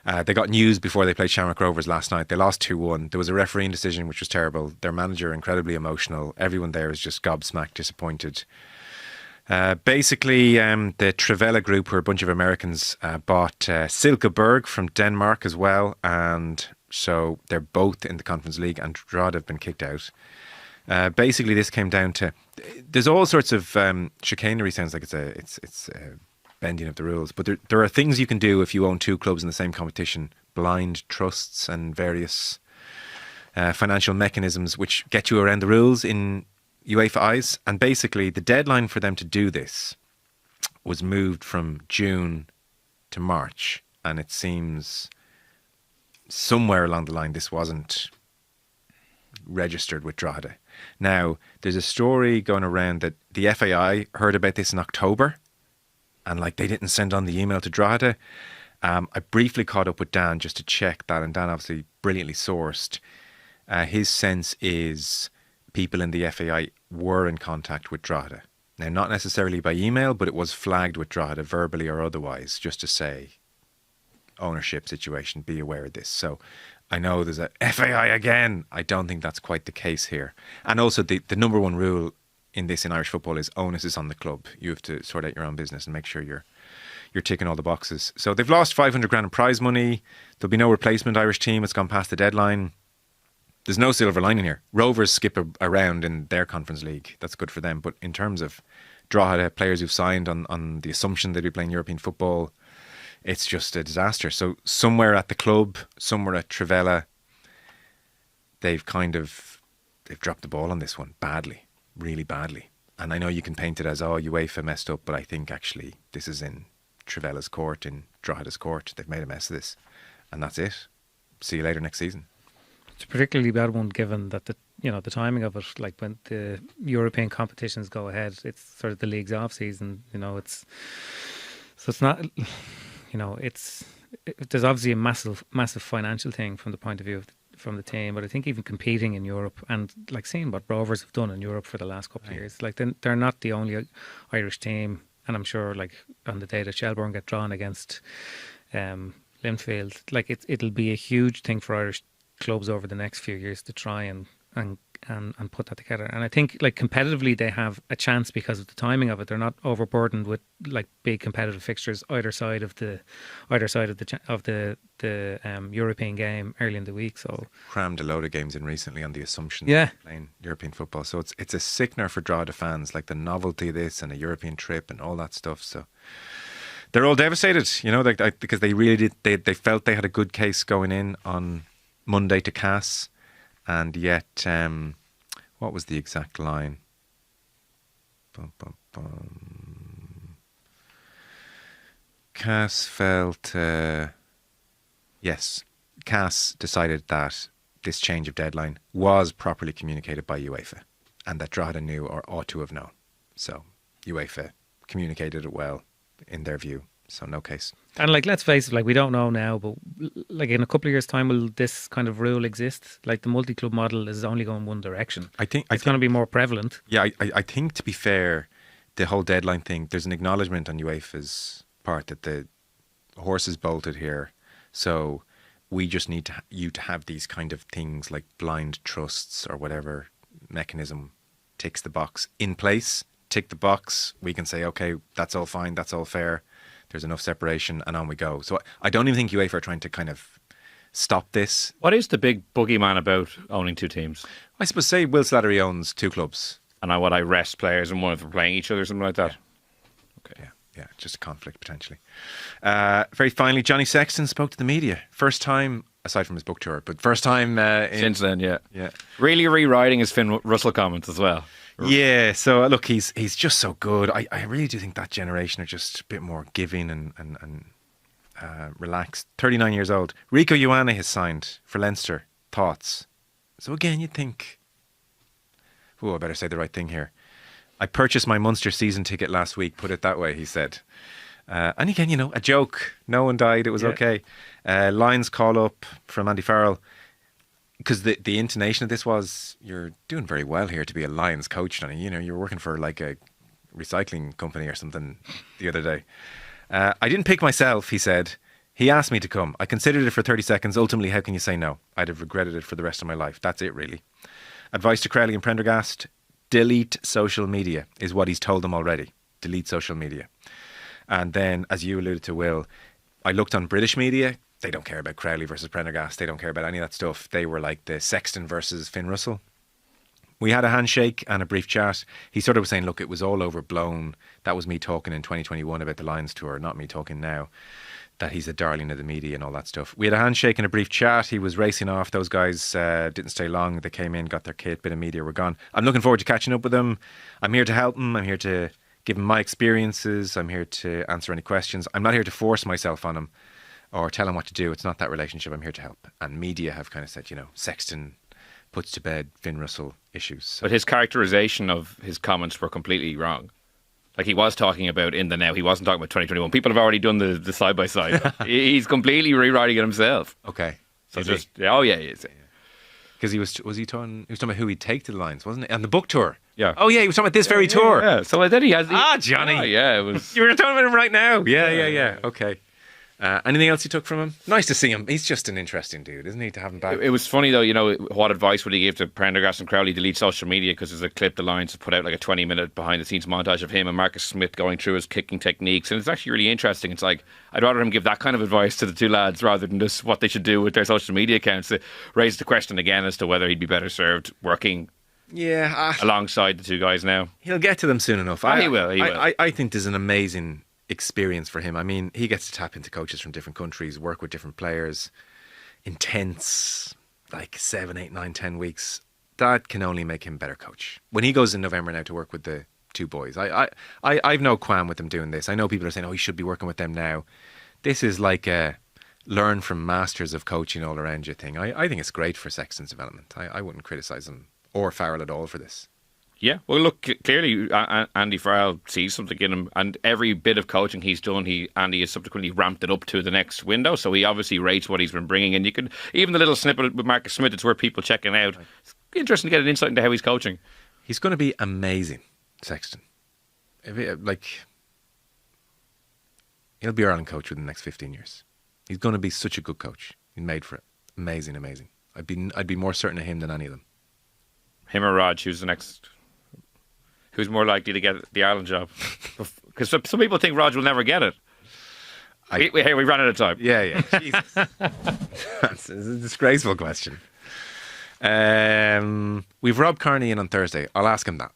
[SPEAKER 1] They got news before they played Shamrock Rovers last night. They lost 2-1. There was a refereeing decision which was terrible. Their manager incredibly emotional. Everyone there is just gobsmacked, disappointed. Basically, the Trivela Group, who are a bunch of Americans, bought Silkeborg from Denmark as well, and so they're both in the Conference League, and Drogheda have been kicked out. Basically, this came down to there's all sorts of chicanery. Sounds like it's bending of the rules, but there are things you can do if you own two clubs in the same competition: blind trusts and various financial mechanisms which get you around the rules in UEFA eyes. And basically, the deadline for them to do this was moved from June to March, and it seems somewhere along the line this wasn't registered with Drogheda. Now, there's a story going around that the FAI heard about this in October, and like they didn't send on the email to Drogheda. I briefly caught up with Dan just to check that, and Dan obviously brilliantly sourced. His sense is people in the FAI were in contact with Drogheda. Now, not necessarily by email, but it was flagged with Drogheda verbally or otherwise, just to say, ownership situation, be aware of this. So I know there's a FAI again. I don't think that's quite the case here. And also the number one rule in this in Irish football is onus is on the club. You have to sort out your own business and make sure you're ticking all the boxes. So they've lost 500 grand in prize money. There'll be no replacement Irish team. It's gone past the deadline. There's no silver lining here. Rovers skip around in their Conference League. That's good for them. But in terms of Drogheda, players who've signed on the assumption they'd be playing European football, it's just a disaster. So somewhere at the club, somewhere at Trivela, they've dropped the ball on this one badly, really badly. And I know you can paint it as, UEFA messed up, but I think actually this is in Trivela's court, in Drogheda's court. They've made a mess of this. And that's it. See you later next season.
[SPEAKER 3] It's a particularly bad one given that the timing of it, like when the European competitions go ahead, it's sort of the league's off season. It's not. There's obviously a massive financial thing from the point of view from the team, but I think even competing in Europe and like seeing what Rovers have done in Europe for the last couple of years, like they're not the only Irish team, and I'm sure like on the day that Shelbourne get drawn against Linfield, like it'll be a huge thing for Irish clubs over the next few years to try and put that together. And I think like competitively they have a chance because of the timing of it. They're not overburdened with like big competitive fixtures either side of the European game early in the week. So
[SPEAKER 1] crammed a load of games in recently on the assumption playing European football. So it's a sickener for Drogheda fans, like the novelty of this and a European trip and all that stuff. So they're all devastated, because they really did. They felt they had a good case going in on Monday to Cass, and yet, what was the exact line? Cass felt, yes, Cass decided that this change of deadline was properly communicated by UEFA, and that Drogheda knew or ought to have known. So UEFA communicated it well, in their view. So no case.
[SPEAKER 3] And like, let's face it, like we don't know now, but like in a couple of years' time, will this kind of rule exist? Like the multi-club model is only going one direction. I think it's going to be more prevalent.
[SPEAKER 1] Yeah, I think to be fair, the whole deadline thing, there's an acknowledgement on UEFA's part that the horse is bolted here. So we just need you to have these kind of things like blind trusts or whatever mechanism ticks the box in place. Tick the box. We can say, okay, that's all fine. That's all fair. There's enough separation, and on we go. So I don't even think UEFA are trying to kind of stop this.
[SPEAKER 2] What is the big boogeyman about owning two teams?
[SPEAKER 1] I suppose, say Will Slattery owns two clubs.
[SPEAKER 2] And I rest players and one of them playing each other, something like that?
[SPEAKER 1] Yeah. Okay. Yeah, just a conflict potentially. Very finally, Johnny Sexton spoke to the media. First time, aside from his book tour, but first time
[SPEAKER 2] since then, yeah.
[SPEAKER 1] Yeah.
[SPEAKER 2] Really rewriting his Finn Russell comments as well.
[SPEAKER 1] Yeah, so look, he's just so good. I really do think that generation are just a bit more giving and relaxed. 39 years old. Rico Ioane has signed for Leinster. Thoughts? So again, you'd think, I better say the right thing here. I purchased my Munster season ticket last week, put it that way, he said. And again, a joke. No one died, it was okay. Lions call up from Andy Farrell. Because the intonation of this was, you're doing very well here to be a Lions coach, Johnny. You're working for like a recycling company or something the other day. I didn't pick myself, he said. He asked me to come. I considered it for 30 seconds. Ultimately, how can you say no? I'd have regretted it for the rest of my life. That's it, really. Advice to Crowley and Prendergast: delete social media is what he's told them already. Delete social media. And then, as you alluded to, Will, I looked on British media. They don't care about Crowley versus Prendergast. They don't care about any of that stuff. They were like the Sexton versus Finn Russell. We had a handshake and a brief chat. He sort of was saying, look, it was all overblown. That was me talking in 2021 about the Lions tour, not me talking now. That he's a darling of the media and all that stuff. We had a handshake and a brief chat. He was racing off. Those guys didn't stay long. They came in, got their kit, bit of media, were gone. I'm looking forward to catching up with him. I'm here to help him. I'm here to give him my experiences. I'm here to answer any questions. I'm not here to force myself on him or tell him what to do. It's not that relationship. I'm here to help. And media have kind of said, Sexton puts to bed Finn Russell issues. So.
[SPEAKER 2] But his characterization of his comments were completely wrong. Like, he was talking about in the now. He wasn't talking about 2021. People have already done the side-by-side. He's completely rewriting it himself.
[SPEAKER 1] Okay.
[SPEAKER 2] So he is.
[SPEAKER 1] Because he was talking about who he'd take to the Lions, wasn't it? And the book tour.
[SPEAKER 2] Yeah.
[SPEAKER 1] Oh, yeah, he was talking about this very tour.
[SPEAKER 2] Yeah. So then he has...
[SPEAKER 1] Johnny.
[SPEAKER 2] Yeah, it was...
[SPEAKER 1] You were talking about him right now. Yeah. Okay. Anything else you took from him? Nice to see him. He's just an interesting dude, isn't he, to have him back?
[SPEAKER 2] It was funny, though, what advice would he give to Prendergast and Crowley? Delete social media, because there's a clip the Lions have put out, like a 20-minute behind-the-scenes montage of him and Marcus Smith going through his kicking techniques, and it's actually really interesting. It's like, I'd rather him give that kind of advice to the two lads rather than just what they should do with their social media accounts. It raised the question again as to whether he'd be better served working alongside the two guys now.
[SPEAKER 1] He'll get to them soon enough.
[SPEAKER 2] He will.
[SPEAKER 1] I think there's an amazing experience for him. I mean, he gets to tap into coaches from different countries, work with different players, intense, like 7, 8, 9, 10 weeks. That can only make him a better coach. When he goes in November now to work with the two boys, I've no qualm with him doing this. I know people are saying, he should be working with them now. This is like a learn from masters of coaching all around you thing. I think it's great for Sexton's development. I wouldn't criticise him or Farrell at all for this.
[SPEAKER 2] Yeah, well, look, clearly Andy Farrell sees something in him, and every bit of coaching he's done, Andy has subsequently ramped it up to the next window, so he obviously rates what he's been bringing, and you can, even the little snippet with Marcus Smith, it's worth people checking out. It's interesting to get an insight into how he's coaching.
[SPEAKER 1] He's going to be amazing, Sexton. He'll be Ireland coach within the next 15 years. He's going to be such a good coach. He's made for it. Amazing. I'd be more certain of him than any of them.
[SPEAKER 2] Him or Raj, who's the next... Who's more likely to get the Ireland job? Because some people think Rog will never get it. We ran out of time.
[SPEAKER 1] Yeah. Jesus. That's a disgraceful question. We've Rob Carney in on Thursday. I'll ask him that.